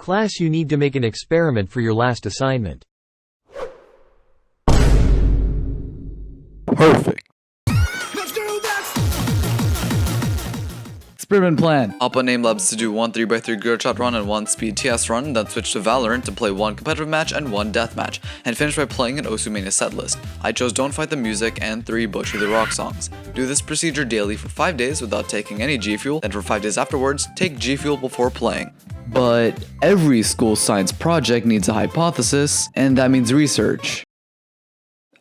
Class, you need to make an experiment for your last assignment. Perfect. Experiment plan. Hop on Aimlabs to do 1 3x3 grid shot run and 1 speed TS run, then switch to Valorant to play 1 competitive match and 1 deathmatch, and finish by playing an Osu Mania setlist. I chose Don't Fight the Music and 3 Butcher the Rock songs. Do this procedure daily for 5 days without taking any GFUEL, then for 5 days afterwards, take GFUEL before playing. But every school science project needs a hypothesis, and that means research.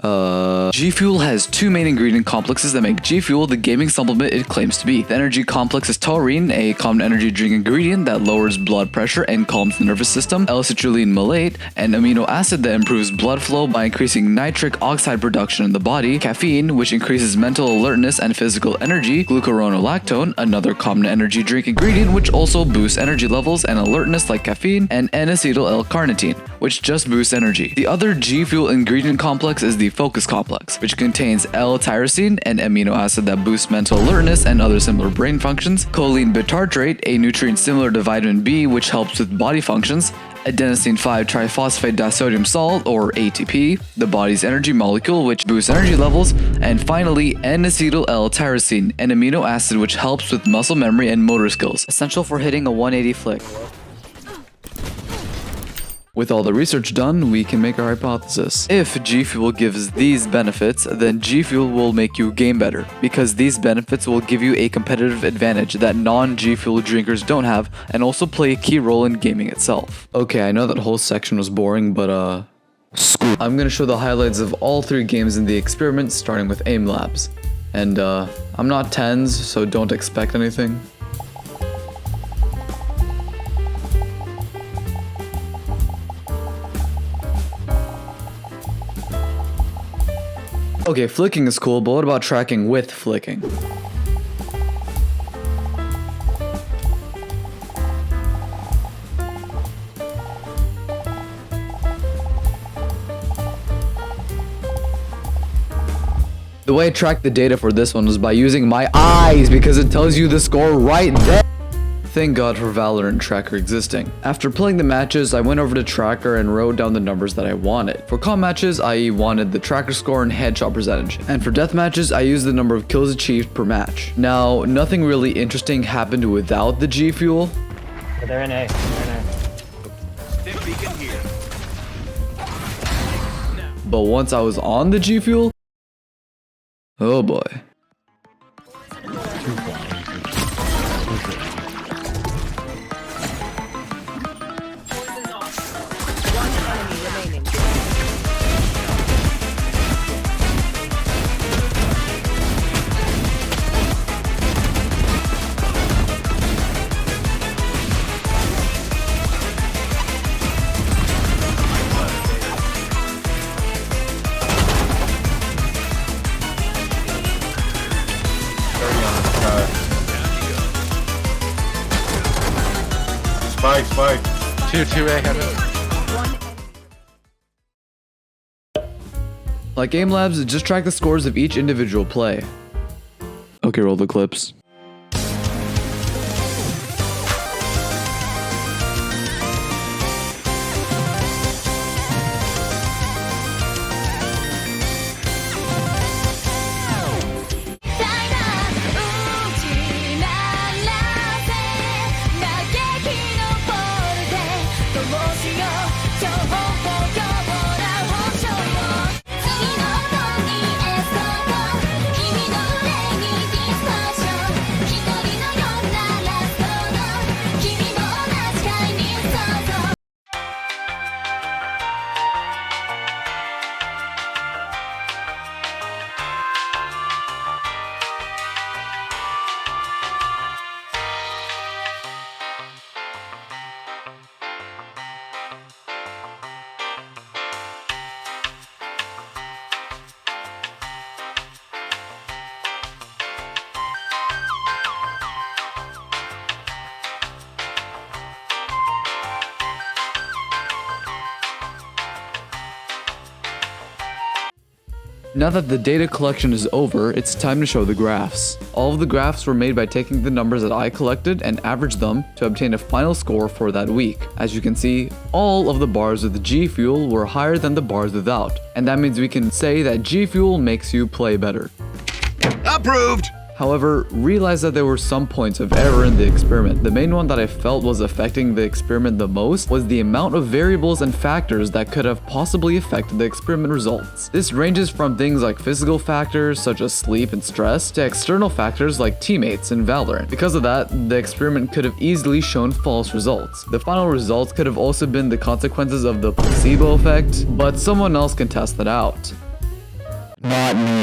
GFUEL has 2 main ingredient complexes that make GFUEL the gaming supplement it claims to be. The energy complex is taurine, a common energy drink ingredient that lowers blood pressure and calms the nervous system. L-citrulline malate, an amino acid that improves blood flow by increasing nitric oxide production in the body. Caffeine, which increases mental alertness and physical energy. Glucuronolactone, another common energy drink ingredient which also boosts energy levels and alertness like caffeine. And N-acetyl L-carnitine, which just boosts energy. The other GFUEL ingredient complex is the focus complex, which contains L-tyrosine, an amino acid that boosts mental alertness and other similar brain functions, choline bitartrate, a nutrient similar to vitamin B which helps with body functions, adenosine 5-triphosphate disodium salt, or ATP, the body's energy molecule which boosts energy levels, and finally N-acetyl L-tyrosine, an amino acid which helps with muscle memory and motor skills, essential for hitting a 180 flick. With all the research done, we can make our hypothesis. If GFUEL gives these benefits, then GFUEL will make you game better, because these benefits will give you a competitive advantage that non-GFUEL drinkers don't have, and also play a key role in gaming itself. Okay, I know that whole section was boring, but school. I'm gonna show the highlights of all 3 games in the experiment, starting with Aimlabs. And I'm not tens, so don't expect anything. Okay, flicking is cool, but what about tracking with flicking? The way I tracked the data for this one was by using my eyes, because it tells you the score right there. Thank God for Valorant Tracker existing. After playing the matches, I went over to Tracker and wrote down the numbers that I wanted. For comp matches, I wanted the Tracker score and headshot percentage. And for death matches, I used the number of kills achieved per match. Now, nothing really interesting happened without the GFUEL. They're in A. But once I was on the GFUEL, oh boy. Spike. 2-2A heaven. Like Aimlabs, just track the scores of each individual play. Okay, roll the clips. Now that the data collection is over, it's time to show the graphs. All of the graphs were made by taking the numbers that I collected and averaged them to obtain a final score for that week. As you can see, all of the bars with GFUEL were higher than the bars without, and that means we can say that GFUEL makes you play better. Approved! However, realize that there were some points of error in the experiment. The main one that I felt was affecting the experiment the most was the amount of variables and factors that could have possibly affected the experiment results. This ranges from things like physical factors such as sleep and stress to external factors like teammates in Valorant. Because of that, the experiment could have easily shown false results. The final results could have also been the consequences of the placebo effect, but someone else can test that out. Not me.